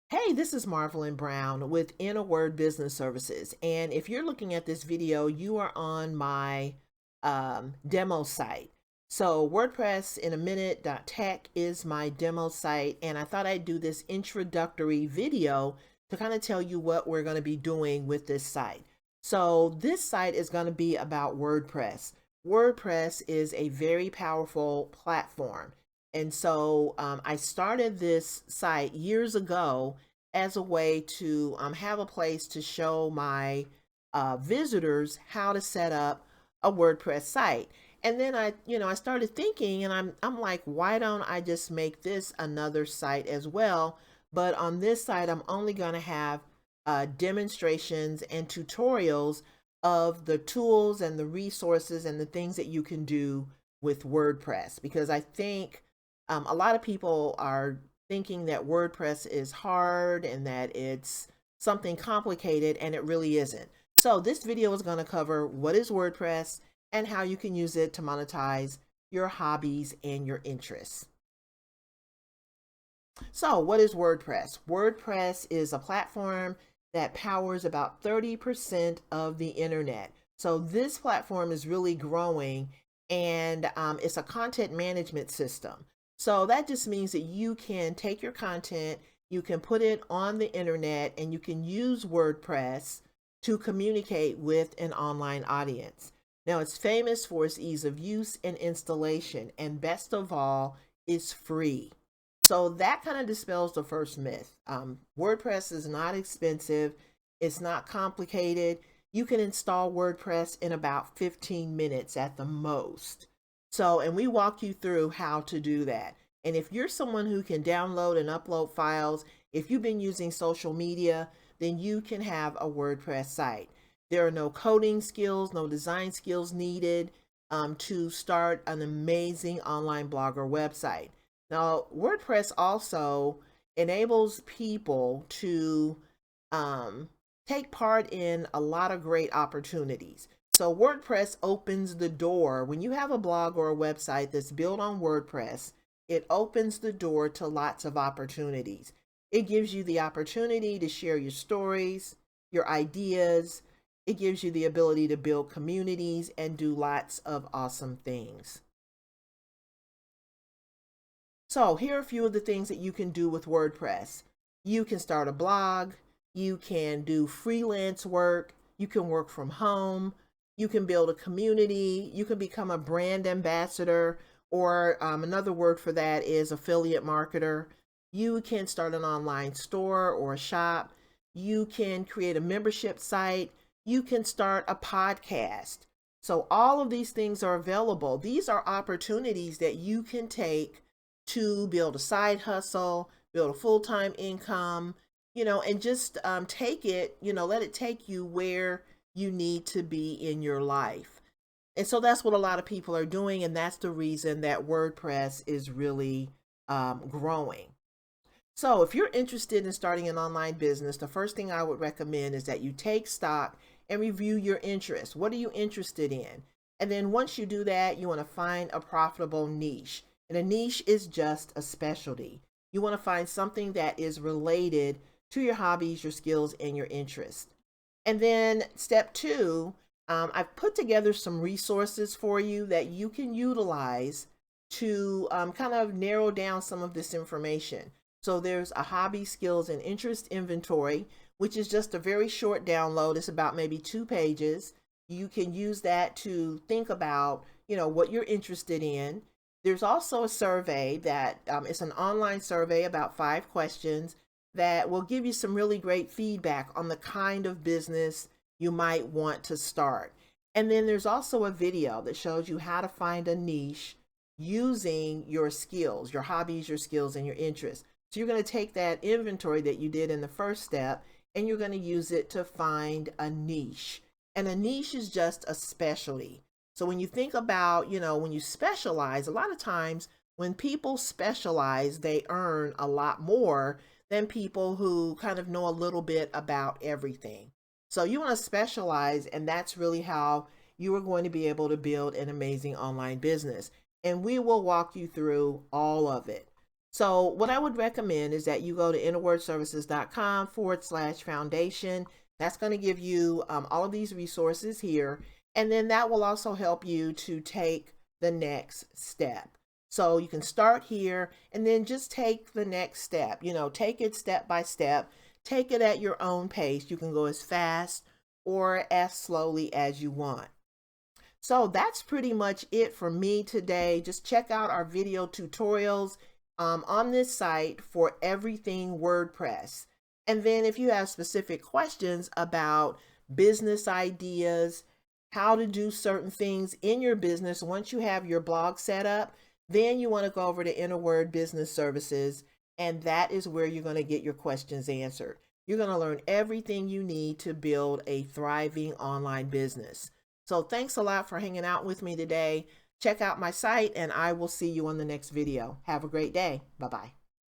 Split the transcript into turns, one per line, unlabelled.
Hey, this is Marvelyn Brown with In a Word Business Services. And if you're looking at this video, you are on my demo site. So WordPress in a minute.tech is my demo site. And I thought I'd do this introductory video to kind of tell you what we're going to be doing with this site. So this site is going to be about WordPress. WordPress is a very powerful platform. And so I started this site years ago as a way to have a place to show my visitors how to set up a WordPress site. And then I started thinking, and I'm like, why don't I just make this another site as well? But on this site, I'm only going to have demonstrations and tutorials of the tools and the resources and the things that you can do with WordPress, because I think a lot of people are thinking that WordPress is hard and that it's something complicated, and it really isn't. So this video is going to cover what is WordPress and how you can use it to monetize your hobbies and your interests. So what is WordPress? WordPress is a platform that powers about 30% of the internet. So this platform is really growing, and it's a content management system. So that just means that you can take your content, you can put it on the internet, and you can use WordPress to communicate with an online audience. Now, it's famous for its ease of use and installation, and best of all, it's free. So that kind of dispels the first myth. WordPress is not expensive. It's not complicated. You can install WordPress in about 15 minutes at the most. So, and we walk you through how to do that. And if you're someone who can download and upload files, if you've been using social media, then you can have a WordPress site. There are no coding skills, no design skills needed to start an amazing online blog or website. Now, WordPress also enables people to take part in a lot of great opportunities. So WordPress opens the door. When you have a blog or a website that's built on WordPress, it opens the door to lots of opportunities. It gives you the opportunity to share your stories, your ideas. It gives you the ability to build communities and do lots of awesome things. So here are a few of the things that you can do with WordPress. You can start a blog, you can do freelance work, you can work from home, you can build a community, you can become a brand ambassador, or another word for that is affiliate marketer. You can start an online store or a shop. You can create a membership site. You can start a podcast. So all of these things are available. These are opportunities that you can take to build a side hustle, build a full-time income, and just take it, let it take you where you need to be in your life. And so that's what a lot of people are doing, and that's the reason that WordPress is really growing. So if you're interested in starting an online business, the first thing I would recommend is that you take stock and review your interests. What are you interested in? And then once you do that, you want to find a profitable niche. And a niche is just a specialty. You want to find something that is related to your hobbies, your skills, and your interests. And then step two, I've put together some resources for you that you can utilize to kind of narrow down some of this information. So there's a hobby, skills, and interest inventory, which is just a very short download. It's about maybe 2 pages. You can use that to think about, what you're interested in. There's also a survey that it's an online survey, about 5 questions that will give you some really great feedback on the kind of business you might want to start. And then there's also a video that shows you how to find a niche using your skills, your hobbies, your skills, and your interests. So you're going to take that inventory that you did in the first step, and you're going to use it to find a niche. And a niche is just a specialty. So when you think about, when you specialize, a lot of times when people specialize, they earn a lot more than people who kind of know a little bit about everything. So you want to specialize, and that's really how you are going to be able to build an amazing online business. And we will walk you through all of it. So what I would recommend is that you go to innerwordservices.com/foundation. That's going to give you all of these resources here. And then that will also help you to take the next step. So you can start here and then just take the next step. Take it step by step. Take it at your own pace. You can go as fast or as slowly as you want. So that's pretty much it for me today. Just check out our video tutorials on this site for everything WordPress. And then if you have specific questions about business ideas, how to do certain things in your business once you have your blog set up, then you want to go over to InnerWord Business Services, and that is where you're going to get your questions answered. You're going to learn everything you need to build a thriving online business. So thanks a lot for hanging out with me today. Check out my site, and I will see you on the next video. Have a great day. Bye-bye.